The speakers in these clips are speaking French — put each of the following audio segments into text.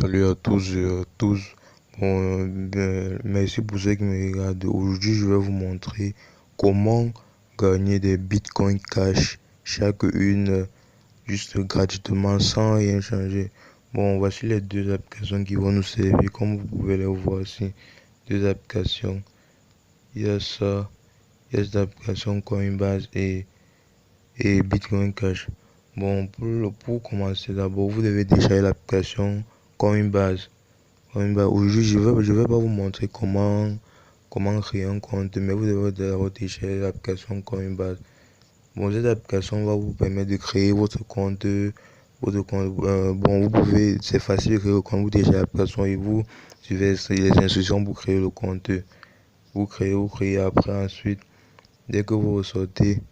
Salut à tous et à tous. Merci pour ceux qui me regardent. Aujourd'hui, je vais vous montrer comment gagner des bitcoins cash chaque une, juste gratuitement sans rien changer. Voici les deux applications qui vont nous servir. Comme vous pouvez les voir ici, deux applications. Il y a ça, il y a cette application Coinbase et Bitcoin Cash. Pour commencer, d'abord, vous devez télécharger l'application Coinbase. Aujourd'hui, je vais pas vous montrer comment créer un compte, mais vous devez d'abord télécharger l'application Coinbase. Cette application va vous permettre de créer votre compte. Vous pouvez, c'est facile de créer le compte. Vous téléchargez l'application et vous suivez les instructions pour créer le compte. Vous créez après, ensuite, dès que vous ressortez,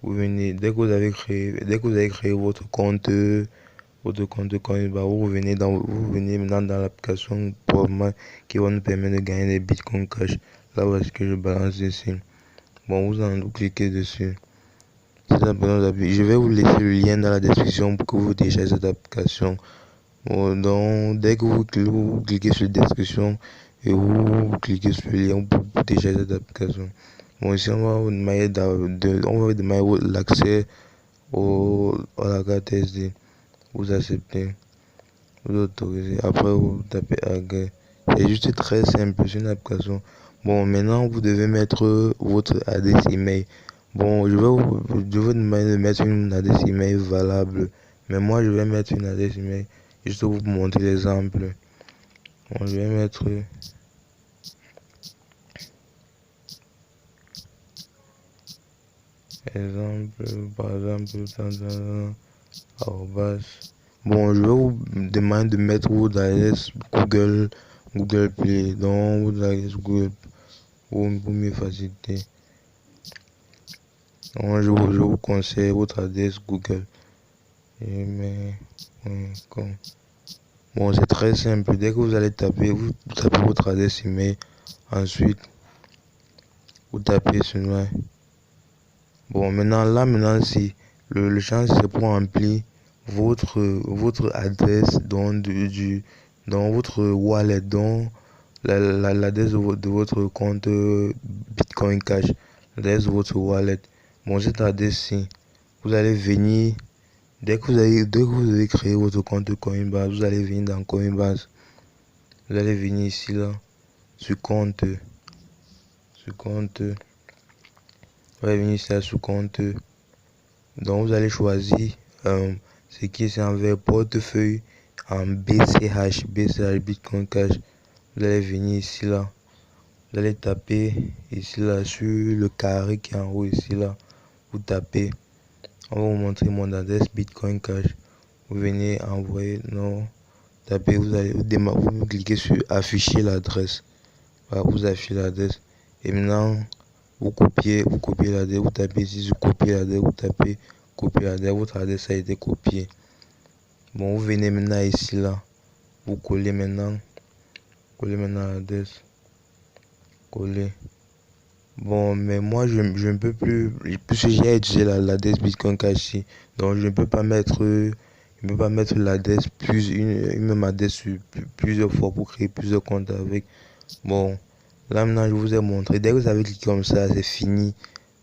vous venez, dès que vous avez créé votre compte Coinbase, vous venez maintenant dans l'application qui va nous permettre de gagner des bitcoins cash. Là, voici que je balance ici. Vous cliquez dessus. Je vais vous laisser le lien dans la description pour que vous téléchargez cette application. Donc, dès que vous cliquez sur la description et vous cliquez sur le lien pour télécharger cette application. Ici, on va vous demander l'accès à la carte SD. Vous acceptez, vous autorisez. Après, vous tapez agree. C'est juste très simple, c'est une application. Maintenant, vous devez mettre votre adresse email. Je vais vous demander de mettre une adresse email valable. Mais moi, je vais mettre une adresse email juste pour vous montrer l'exemple. Je vais mettre exemple, par exemple, arrobas. Je vais vous demander de mettre votre adresse Google Play. Donc, votre adresse Google pour mieux faciliter. Donc, je vous conseille votre adresse Google. C'est très simple. Dès que vous allez taper, vous tapez votre adresse email. Ensuite, vous tapez sur moi. Maintenant, si le champ c'est pour remplir votre adresse dans votre wallet, dans l'adresse de votre compte Bitcoin Cash, l'adresse de votre wallet. Cette adresse-ci, vous allez venir, dès que vous avez créé votre compte Coinbase, vous allez venir dans Coinbase. Vous allez venir ici, là, sur compte. Vous allez venir ici, là, sur compte. Donc, vous allez choisir ce qui est envers portefeuille en BCH Bitcoin Cash. Vous allez venir ici, là. Vous allez taper ici, là, sur le carré qui est en haut, ici, là. Vous tapez. On va vous montrer mon adresse Bitcoin Cash. Vous venez envoyer, non, tapez, vous cliquez sur afficher l'adresse. Voilà, vous affichez l'adresse. Et maintenant, vous copiez l'adresse, vous tapez ici sur copier l'adresse, vous tapez copier l'adresse, votre adresse a été copiée. Vous venez maintenant ici, là, vous collez maintenant l'adresse, coller. Mais moi je ne peux plus, puisque j'ai utilisé l'adresse Bitcoin Cash ici, donc je ne peux pas mettre l'adresse une même adresse sur plusieurs fois pour créer plusieurs comptes avec. Là maintenant je vous ai montré, dès que vous avez cliqué comme ça, c'est fini.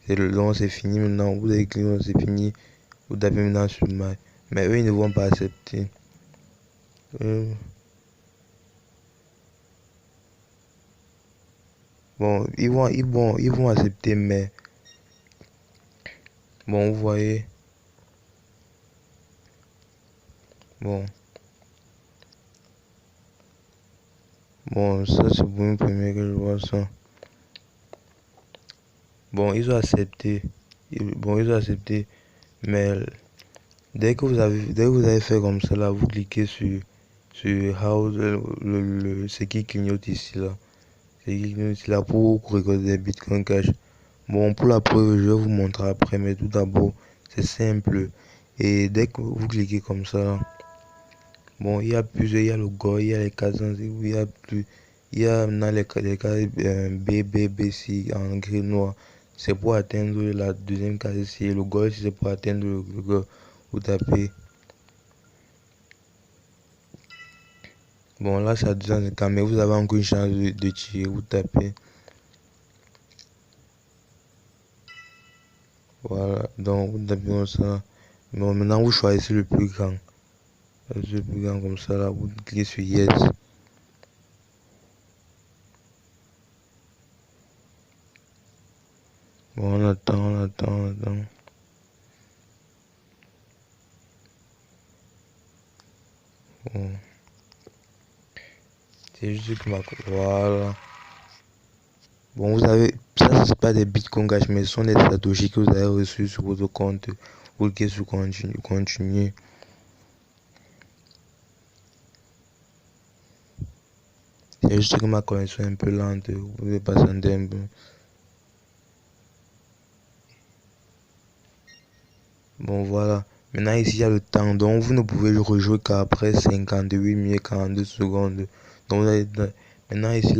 C'est fini maintenant, vous avez cliqué, c'est fini. Vous tapez maintenant sur my. Mais eux ils ne vont pas accepter. Ils vont accepter, mais vous voyez. Ça c'est pour une première que je vois ça. Ils ont accepté. Ils ont accepté, mais dès que vous avez fait comme ça là, vous cliquez sur how ce qui clignote ici là. Ce qui clignote ici là pour récolter des Bitcoin Cash. Pour la preuve, je vais vous montrer après, mais tout d'abord, c'est simple. Et dès que vous cliquez comme ça, il y a plusieurs, il y a le Go, il y a les cases, il y a maintenant les cases BBBC en gris noir. C'est pour atteindre la deuxième case ici. Le Go ici, c'est pour atteindre le Go. Vous tapez. Bon, là, c'est à 250, mais vous avez encore une chance de tirer. Vous tapez. Voilà, donc vous tapez comme ça. Bon, maintenant, vous choisissez le plus grand. Le plus grand comme ça, là, vous cliquez sur Yes. Bon, on attend, on attend, on attend. Bon. C'est juste que ma... Voilà. Bon, vous avez... Ça, c'est pas des bitcoins cash, mais ce sont des satoshi que vous avez reçus sur votre compte. Vous cliquez sur continuer. C'est juste que ma connexion est un peu lente. Vous pouvez patienter un peu. Bon, voilà. Maintenant, ici, il y a le temps. Donc, vous ne pouvez le rejouer qu'après 58 minutes 42 secondes. Donc, maintenant, ici,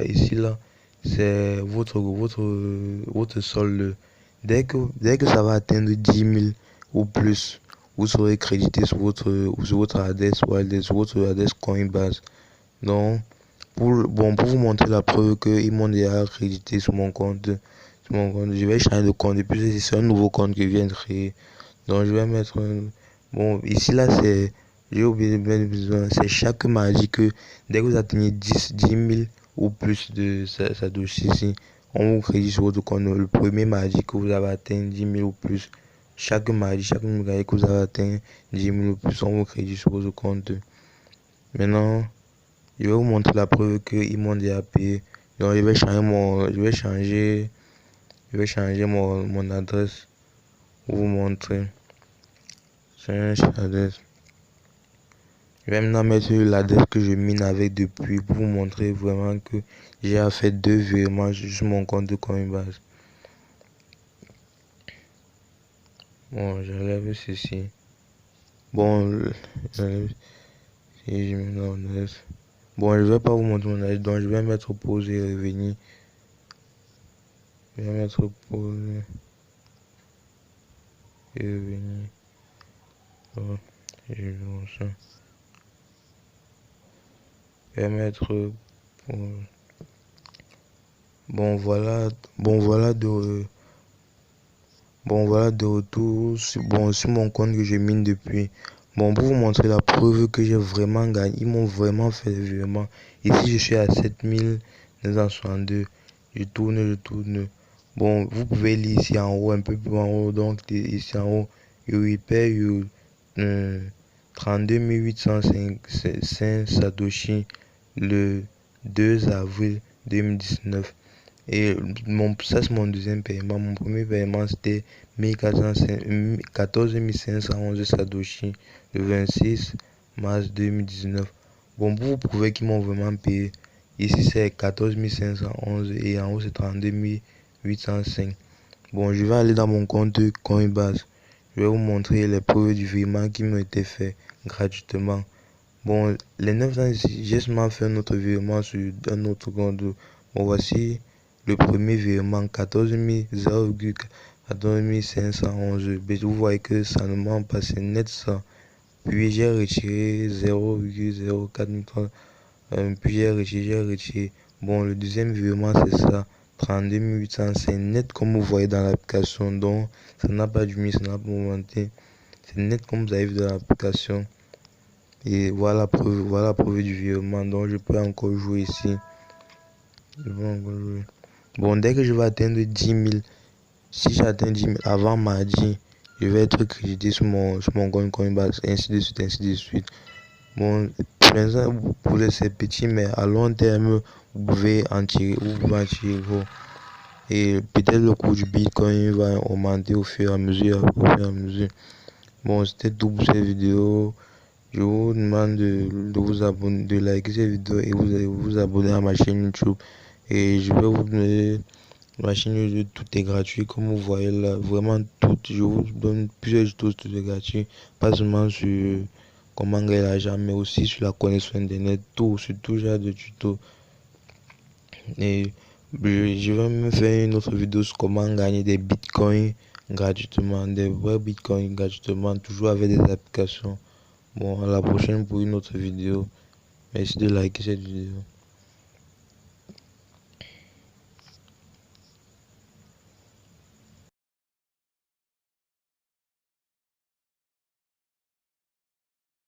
ici, là, c'est votre solde. Dès que ça va atteindre 10 000 ou plus, vous serez crédité sur votre adresse wallet, sur votre adresse Coinbase. Donc, pour vous montrer la preuve qu'ils m'ont déjà crédité sur mon compte, je vais changer de compte. Et puis, c'est un nouveau compte que je viens de créer. Donc je vais mettre bon ici là c'est j'ai oublié de mettre c'est chaque mardi que dès que vous atteignez 10 000 ou plus de ça dossier ici on vous crédite sur votre compte le premier mardi que vous avez atteint 10 000 ou plus chaque mardi que vous avez atteint 10 000 ou plus on vous crédite sur votre compte. Maintenant je vais vous montrer la preuve qu'ils m'ont déjà payé. Donc je vais changer mon adresse pour vous montrer. Change adresse. Je vais maintenant mettre l'adresse que je mine avec depuis pour vous montrer vraiment que j'ai fait 2 virements sur mon compte de Coinbase. Bon, j'enlève ceci. Bon, j'enlève si je mets mon adresse. Bon, je vais pas vous montrer mon adresse, donc je vais mettre pause et revenir. Je vais mettre pause et revenir. Bon, je vais ça. Je vais mettre pause. Bon, voilà de retour sur mon compte que je mine depuis. Bon, pour vous montrer la preuve que j'ai vraiment gagné, ils m'ont vraiment fait le virement. Ici, je suis à 7 962. Je tourne. Bon, vous pouvez lire ici en haut, un peu plus en haut. Donc, ici en haut, je paye 32 805 Satoshi le 2 avril 2019. Et ça, c'est mon deuxième paiement. Mon premier paiement, c'était 14 511 Satoshi le 26 mars 2019. Bon, pour vous prouver qu'ils m'ont vraiment payé, ici c'est 14 511 et en haut c'est 32 805. Bon, je vais aller dans mon compte Coinbase. Je vais vous montrer les preuves du virement qui m'ont été fait gratuitement. Bon, les 900 ici, j'ai seulement fait un autre virement sur un autre compte. Bon, voici le premier virement 14 511. Vous voyez que ça ne m'a passé net ça. Puis j'ai retiré 0,04 puis j'ai retiré. Bon, le deuxième virement c'est ça. 32 805 net comme vous voyez dans l'application. Donc, ça n'a pas diminué, ça n'a pas augmenté. C'est net comme vous avez vu dans l'application. Et voilà la preuve du virement. Donc, je peux encore jouer ici. Bon, dès que je vais atteindre 10 000, si j'atteins 10 000 avant mardi, je vais être crédité sur mon compte Coinbase, ainsi de suite, ainsi de suite. Bon, pour l'instant, c'est petit, mais à long terme, vous pouvez en tirer gros. Et peut-être le cours du Bitcoin va augmenter au fur et à mesure, Bon, c'était tout pour cette vidéo. Je vous demande de vous abonner, de liker cette vidéo et vous abonner à ma chaîne YouTube. Et je vais vous donner ma chaîne YouTube, tout est gratuit. Comme vous voyez là, vraiment tout. Je vous donne plusieurs tutos, tout est gratuit. Pas seulement sur comment gagner l'argent, mais aussi sur la connexion internet, sur tout genre de tutos. Et je vais même faire une autre vidéo sur comment gagner des bitcoins gratuitement, des vrais bitcoins gratuitement, toujours avec des applications. Bon, à la prochaine pour une autre vidéo. Merci de liker cette vidéo.